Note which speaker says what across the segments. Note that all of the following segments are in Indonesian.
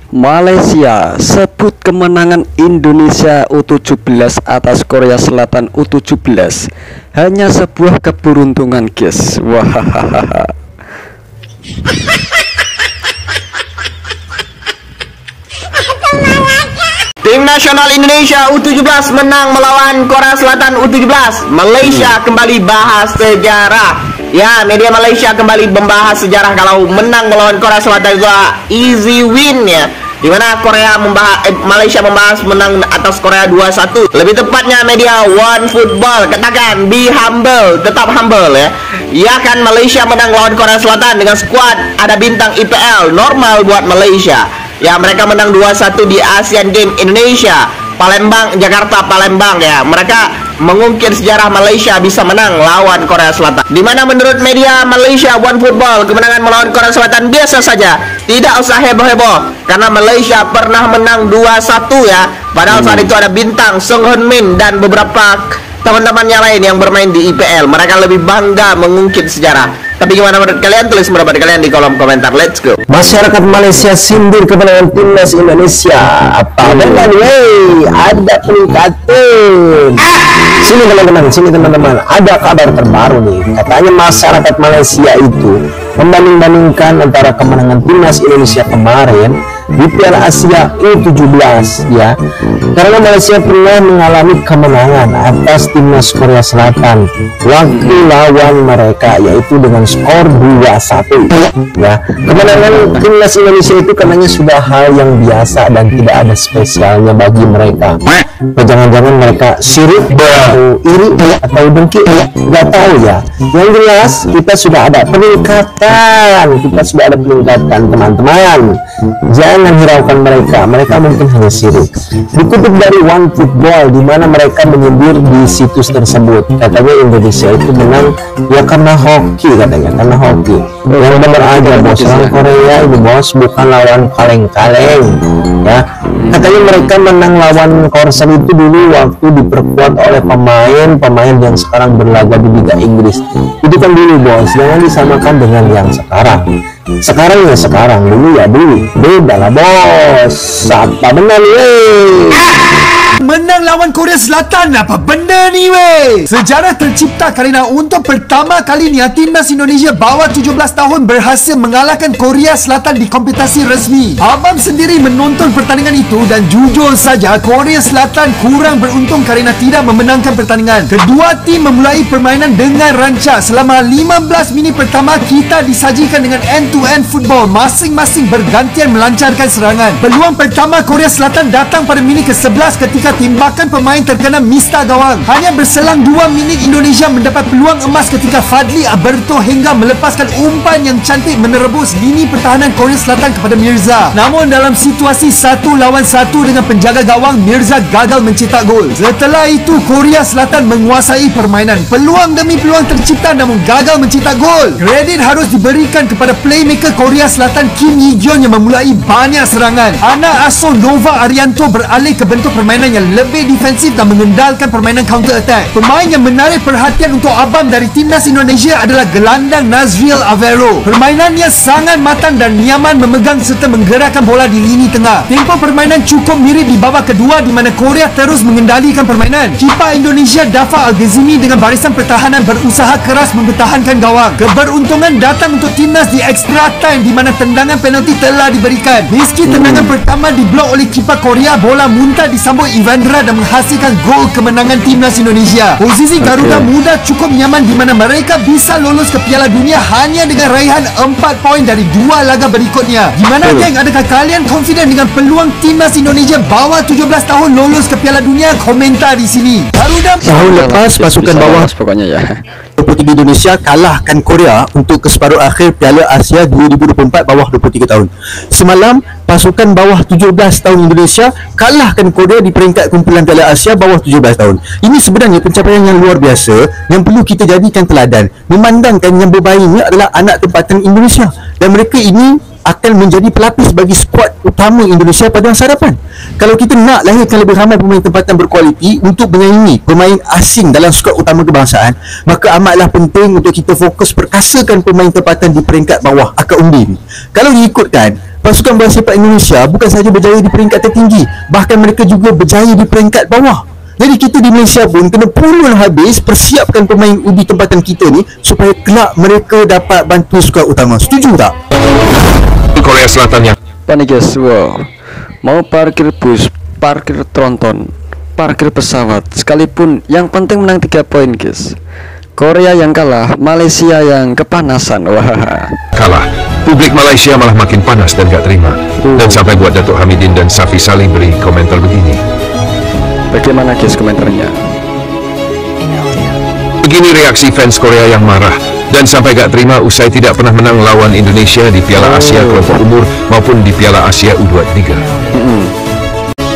Speaker 1: Malaysia sebut kemenangan Indonesia U17 atas Korea Selatan U17 hanya sebuah keberuntungan, guys. Wahahaha.
Speaker 2: Tim nasional Indonesia U17 menang melawan Korea Selatan U17. Malaysia kembali bahas sejarah. Ya, media Malaysia kembali membahas sejarah kalau menang melawan Korea Selatan itu easy win ya. Dimana Malaysia membahas menang atas Korea 2-1. Lebih tepatnya media One Football katakan be humble, tetap humble ya. Ya kan, Malaysia menang melawan Korea Selatan dengan skuad ada bintang IPL, normal buat Malaysia. Ya, mereka menang 2-1 di Asian Games Indonesia, Jakarta Palembang ya. Mereka mengukir sejarah Malaysia bisa menang lawan Korea Selatan. Dimana menurut media Malaysia One Football, kemenangan melawan Korea Selatan biasa saja, tidak usah heboh-heboh, karena Malaysia pernah menang 2-1 ya. Padahal saat itu ada bintang Song Hyun Min dan beberapa teman-temannya lain yang bermain di IPL. Mereka lebih bangga mengungkit sejarah. Tapi gimana menurut kalian? Tulis pendapat kalian di kolom komentar. Let's go.
Speaker 3: Masyarakat Malaysia sindir kemenangan timnas Indonesia. Apa benar? Ada peningkatan. Sini teman-teman, ada kabar terbaru nih. Katanya masyarakat Malaysia itu membanding-bandingkan antara kemenangan timnas Indonesia kemarin di Piala Asia U17 ya. Karena Malaysia pernah mengalami kemenangan atas timnas Korea Selatan waktu lawan mereka, yaitu dengan skor 2-1 ya. Kemenangan timnas Indonesia itu katanya sudah hal yang biasa dan tidak ada spesialnya bagi mereka. Jangan-jangan mereka sirik atau iri atau dengki, nggak tahu ya. Yang jelas kita sudah ada peningkatan, teman-teman. Jangan hiraukan mereka mungkin hanya sirik. Dikutip dari One Football, di mana mereka menyindir di situs tersebut, katanya Indonesia itu menang ya karena hoki, karena hoki. Yang benar aja bos, lawan Korea ini bos, bukan lawan kaleng-kaleng ya. Katanya mereka menang lawan Korea itu dulu waktu diperkuat oleh pemain yang sekarang berlaga di Liga Inggris. Itu kan dulu bos, jangan disamakan dengan yang sekarang. Sekarang ya sekarang, dulu ya dulu, beda lah bos. Apa benar weh?
Speaker 4: Menang lawan Korea Selatan, apa benda ni weh? Sejarah tercipta kerana untuk pertama kalinya timnas Indonesia bawah 17 tahun berhasil mengalahkan Korea Selatan di kompetisi resmi. Abang sendiri menonton pertandingan itu dan jujur saja Korea Selatan kurang beruntung kerana tidak memenangkan pertandingan. Kedua tim memulai permainan dengan rancak. Selama 15 minit pertama kita disajikan dengan end-to-end football, masing-masing bergantian melancarkan serangan. Peluang pertama Korea Selatan datang pada minit ke-11 ketika timbakan pemain terkena mista gawang. Hanya berselang 2 minit Indonesia mendapat peluang emas ketika Fadli Alberto hingga melepaskan umpan yang cantik menerebus lini pertahanan Korea Selatan kepada Mirza. Namun dalam situasi 1 lawan 1 dengan penjaga gawang, Mirza gagal mencetak gol. Setelah itu Korea Selatan menguasai permainan. Peluang demi peluang tercipta namun gagal mencetak gol. Kredit harus diberikan kepada playmaker Korea Selatan Kim Yi-jeon yang memulai banyak serangan. Anak asuh Nova Arianto beralih ke bentuk permainan yang lebih defensif dan mengendalikan permainan counter attack. Pemain yang menarik perhatian untuk abang dari timnas Indonesia adalah gelandang Nazriel Avero. Permainannya sangat matang dan nyaman memegang serta menggerakkan bola di lini tengah. Tempo permainan cukup mirip di babak kedua di mana Korea terus mengendalikan permainan. Kiper Indonesia Dafa Al-Ghazimi dengan barisan pertahanan berusaha keras mempertahankan gawang. Keberuntungan datang untuk timnas di extra time di mana tendangan penalti telah diberikan. Meski tendangan pertama diblok oleh kiper Korea, bola muntah disambut Ivandra dan menghasilkan gol kemenangan timnas Indonesia. Posisi Garuda Muda cukup nyaman di mana mereka bisa lolos ke Piala Dunia hanya dengan raihan 4 poin dari 2 laga berikutnya. Gimana geng? Adakah kalian confident dengan peluang timnas Indonesia bawah 17 tahun lolos ke Piala Dunia? Komentar di sini. Garuda
Speaker 3: tahun lepas pasukan bawah
Speaker 1: pokoknya ya.
Speaker 3: 23 Indonesia kalahkan Korea untuk ke separuh akhir Piala Asia 2024 bawah 23 tahun. Semalam pasukan bawah 17 tahun Indonesia kalahkan Korea di peringkat kumpulan Piala Asia bawah 17 tahun. Ini sebenarnya pencapaian yang luar biasa yang perlu kita jadikan teladan, memandangkan yang bermainnya adalah anak tempatan Indonesia dan mereka ini akan menjadi pelapis bagi skuad utama Indonesia pada masa hadapan. Kalau kita nak lahirkan lebih ramai pemain tempatan berkualiti untuk menyaingi pemain asing dalam skuad utama kebangsaan, maka amatlah penting untuk kita fokus perkasakan pemain tempatan di peringkat bawah akar undi. Kalau diikutkan,
Speaker 5: pasukan bola sepak Indonesia bukan sahaja berjaya di peringkat tertinggi, bahkan mereka juga berjaya di peringkat bawah. Jadi kita di Malaysia pun kena pulun habis persiapkan pemain ubi tempatan kita ni supaya kelak mereka dapat bantu skuad utama. Setuju tak?
Speaker 6: Korea Selatan yang
Speaker 1: Apa nih guys? Wow, mau parkir bus, parkir tronton, parkir pesawat, sekalipun yang penting menang 3 poin guys. Korea yang kalah, Malaysia yang kepanasan. Wah,
Speaker 6: kalah, publik Malaysia malah makin panas dan gak terima. Dan sampai buat Datuk Hamidin dan Safi Salih beri komentar begini.
Speaker 1: bagaimana guys komentarnya?
Speaker 6: Begini reaksi fans Korea yang marah dan sampai gak terima usai tidak pernah menang lawan Indonesia di Piala Asia kelompok umur maupun di Piala Asia U23.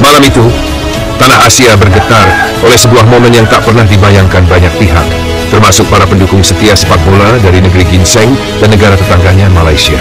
Speaker 6: Malam itu, tanah Asia bergetar oleh sebuah momen yang tak pernah dibayangkan banyak pihak, termasuk para pendukung setia sepak bola dari negeri ginseng dan negara tetangganya Malaysia.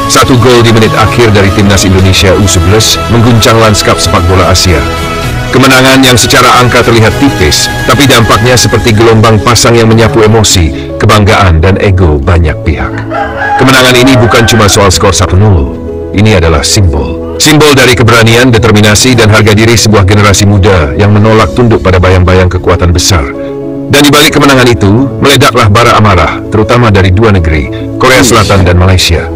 Speaker 6: Satu gol di menit akhir dari timnas Indonesia U11 mengguncang lanskap sepak bola Asia. Kemenangan yang secara angka terlihat tipis, tapi dampaknya seperti gelombang pasang yang menyapu emosi, kebanggaan dan ego banyak pihak. Kemenangan ini bukan cuma soal skor 1-0, ini adalah simbol. Simbol dari keberanian, determinasi dan harga diri sebuah generasi muda yang menolak tunduk pada bayang-bayang kekuatan besar. Dan di balik kemenangan itu, meledaklah bara amarah, terutama dari dua negeri, Korea Selatan dan Malaysia.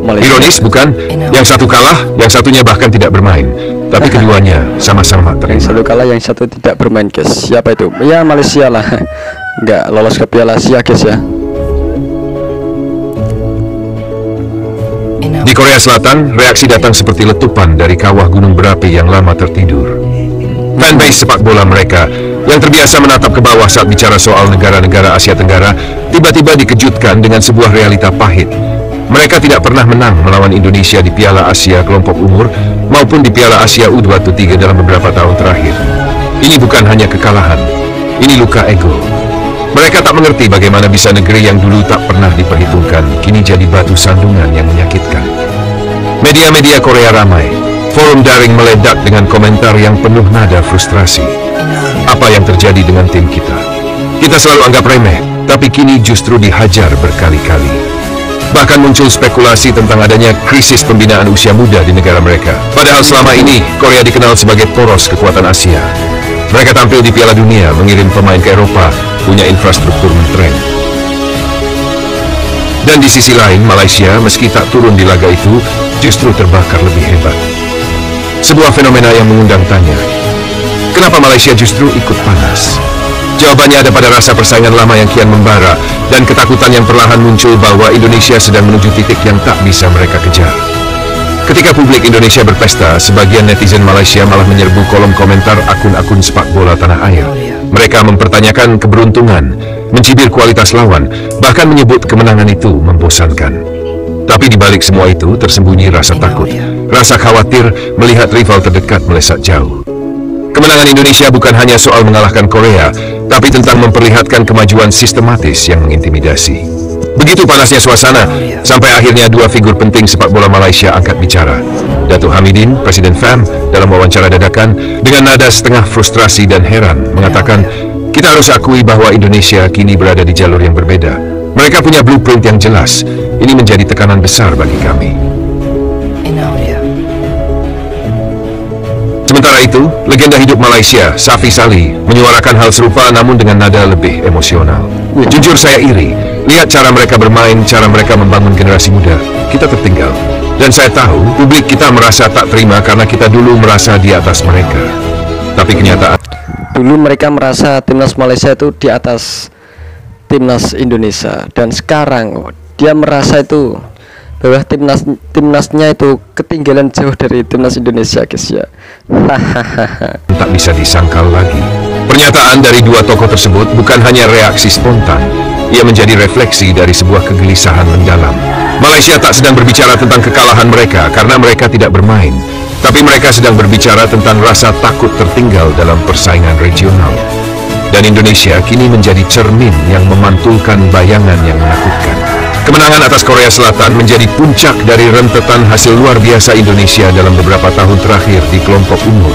Speaker 6: Ironis bukan? Yang satu kalah, yang satunya bahkan tidak bermain. Tapi keduanya sama-sama terima.
Speaker 1: Yang satu kalah, yang satu tidak bermain guys. Siapa itu? Ya Malaysia lah. Nggak lolos ke Piala Asia guys ya.
Speaker 6: Di Korea Selatan, reaksi datang seperti letupan dari kawah gunung berapi yang lama tertidur. Fanbase sepak bola mereka yang terbiasa menatap ke bawah saat bicara soal negara-negara Asia Tenggara tiba-tiba dikejutkan dengan sebuah realita pahit. Mereka tidak pernah menang melawan Indonesia di Piala Asia kelompok umur maupun di Piala Asia U23 dalam beberapa tahun terakhir. Ini bukan hanya kekalahan, ini luka ego. Mereka tak mengerti bagaimana bisa negeri yang dulu tak pernah diperhitungkan kini jadi batu sandungan yang menyakitkan. Media-media Korea ramai, forum daring meledak dengan komentar yang penuh nada frustrasi. Apa yang terjadi dengan tim kita? Kita selalu anggap remeh, tapi kini justru dihajar berkali-kali. Bahkan muncul spekulasi tentang adanya krisis pembinaan usia muda di negara mereka. Padahal selama ini, Korea dikenal sebagai poros kekuatan Asia. Mereka tampil di Piala Dunia, mengirim pemain ke Eropa, punya infrastruktur mentren. Dan di sisi lain, Malaysia meski tak turun di laga itu, justru terbakar lebih hebat. Sebuah fenomena yang mengundang tanya, kenapa Malaysia justru ikut panas? Jawabannya ada pada rasa persaingan lama yang kian membara dan ketakutan yang perlahan muncul bahwa Indonesia sedang menuju titik yang tak bisa mereka kejar. Ketika publik Indonesia berpesta, sebagian netizen Malaysia malah menyerbu kolom komentar akun-akun sepak bola tanah air. Mereka mempertanyakan keberuntungan, mencibir kualitas lawan, bahkan menyebut kemenangan itu membosankan. Tapi di balik semua itu tersembunyi rasa takut, rasa khawatir melihat rival terdekat melesat jauh. Kemenangan Indonesia bukan hanya soal mengalahkan Korea, tapi tentang memperlihatkan kemajuan sistematis yang mengintimidasi. Begitu panasnya suasana, sampai akhirnya dua figur penting sepak bola Malaysia angkat bicara. Datuk Hamidin, Presiden FAM, dalam wawancara dadakan, dengan nada setengah frustrasi dan heran, mengatakan, kita harus akui bahwa Indonesia kini berada di jalur yang berbeda. Mereka punya blueprint yang jelas. Ini menjadi tekanan besar bagi kami. Sementara itu, legenda hidup Malaysia, Safi Salih, menyuarakan hal serupa namun dengan nada lebih emosional. Jujur saya iri, lihat cara mereka bermain, cara mereka membangun generasi muda. Kita tertinggal. Dan saya tahu, publik kita merasa tak terima karena kita dulu merasa di atas mereka. Tapi kenyataan,
Speaker 1: Dulu mereka merasa timnas Malaysia itu di atas timnas Indonesia, dan sekarang dia merasa itu bahwa timnasnya itu ketinggalan jauh dari timnas Indonesia guys ya.
Speaker 6: tak bisa disangkal lagi. Pernyataan dari dua tokoh tersebut bukan hanya reaksi spontan, ia menjadi refleksi dari sebuah kegelisahan mendalam. Malaysia tak sedang berbicara tentang kekalahan mereka karena mereka tidak bermain, tapi mereka sedang berbicara tentang rasa takut tertinggal dalam persaingan regional. Dan Indonesia kini menjadi cermin yang memantulkan bayangan yang menakutkan. Kemenangan atas Korea Selatan menjadi puncak dari rentetan hasil luar biasa Indonesia dalam beberapa tahun terakhir di kelompok umur.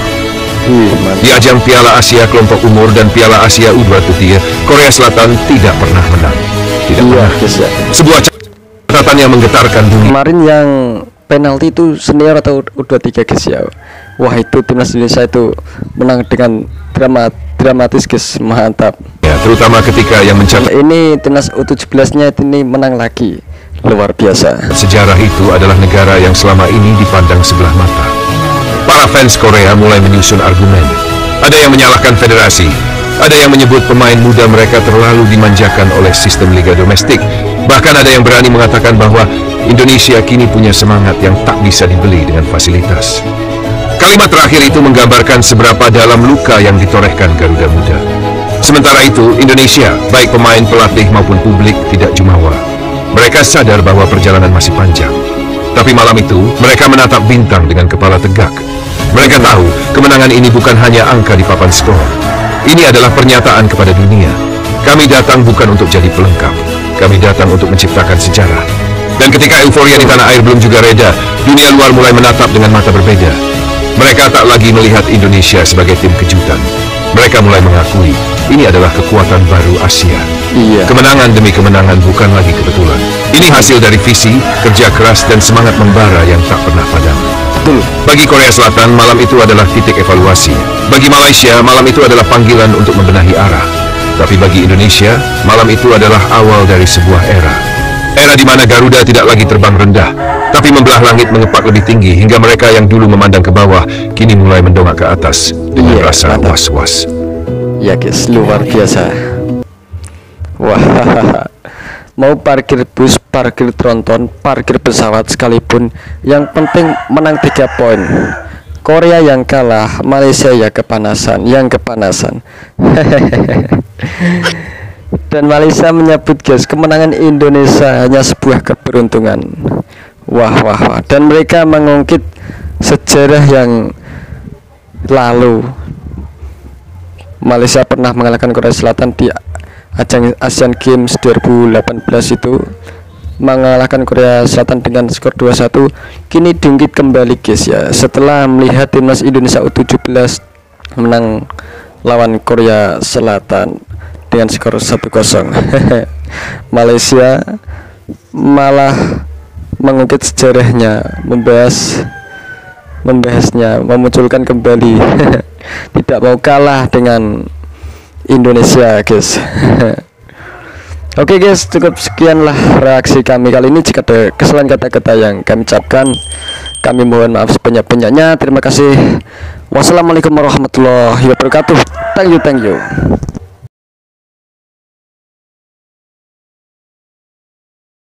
Speaker 6: Di ajang Piala Asia kelompok umur dan Piala Asia U23, Korea Selatan tidak pernah menang. Tidak pernah.
Speaker 1: Yes, ya.
Speaker 6: Sebuah catatan yang menggetarkan dunia.
Speaker 1: Kemarin yang penalti itu senior atau U23 guys ya. Wah, itu timnas Indonesia itu menang dengan dramatis guys, mantap
Speaker 6: Ya, terutama ketika yang mencapai
Speaker 1: ini. Timnas U17 nya ini menang lagi, luar biasa.
Speaker 6: sejarah itu adalah negara yang selama ini dipandang sebelah mata. Para fans Korea mulai menyusun argumen. Ada yang menyalahkan federasi, ada yang menyebut pemain muda mereka terlalu dimanjakan oleh sistem liga domestik. Bahkan ada yang berani mengatakan bahwa Indonesia kini punya semangat yang tak bisa dibeli dengan fasilitas. Kalimat terakhir itu menggambarkan seberapa dalam luka yang ditorehkan Garuda Muda. Sementara itu, Indonesia, baik pemain, pelatih maupun publik, tidak jumawa. Mereka sadar bahwa perjalanan masih panjang. Tapi malam itu, mereka menatap bintang dengan kepala tegak. Mereka tahu, kemenangan ini bukan hanya angka di papan skor. Ini adalah pernyataan kepada dunia. Kami datang bukan untuk jadi pelengkap. Kami datang untuk menciptakan sejarah. Dan ketika euforia di tanah air belum juga reda, dunia luar mulai menatap dengan mata berbeda. Mereka tak lagi melihat Indonesia sebagai tim kejutan. Mereka mulai mengakui, ini adalah kekuatan baru Asia.
Speaker 1: Iya.
Speaker 6: Kemenangan demi kemenangan bukan lagi kebetulan. Ini hasil dari visi, kerja keras, dan semangat membara yang tak pernah padam.
Speaker 1: Betul.
Speaker 6: Bagi Korea Selatan, malam itu adalah titik evaluasi. Bagi Malaysia, malam itu adalah panggilan untuk membenahi arah. Tapi bagi Indonesia, malam itu adalah awal dari sebuah era. Era di mana Garuda tidak lagi terbang rendah, tapi membelah langit mengepak lebih tinggi hingga mereka yang dulu memandang ke bawah, kini mulai mendongak ke atas dengan
Speaker 1: Iya,
Speaker 6: rasa
Speaker 1: mantap.
Speaker 6: was-was.
Speaker 1: Ya guys, luar biasa. Wah, mau parkir bus, parkir tronton, parkir pesawat sekalipun, yang penting menang 3 poin. Korea yang kalah, Malaysia ya kepanasan, yang kepanasan. Dan Malaysia menyebut guys, kemenangan Indonesia hanya sebuah keberuntungan. Wah wah wah. Dan mereka mengungkit sejarah yang lalu. Malaysia pernah mengalahkan Korea Selatan di ajang Asian Games 2018 itu, mengalahkan Korea Selatan dengan skor 2-1. Kini diungkit kembali guys ya, setelah melihat timnas Indonesia U17 menang lawan Korea Selatan dengan skor 1-0. Malaysia malah mengungkit sejarahnya, membahasnya, memunculkan kembali. Tidak mau kalah dengan Indonesia guys. Oke guys, cukup sekianlah reaksi kami kali ini. Jika ada kesalahan kata-kata yang kami ucapkan, kami mohon maaf sebanyak-banyaknya. Terima kasih. Wassalamualaikum warahmatullahi wabarakatuh. Thank you.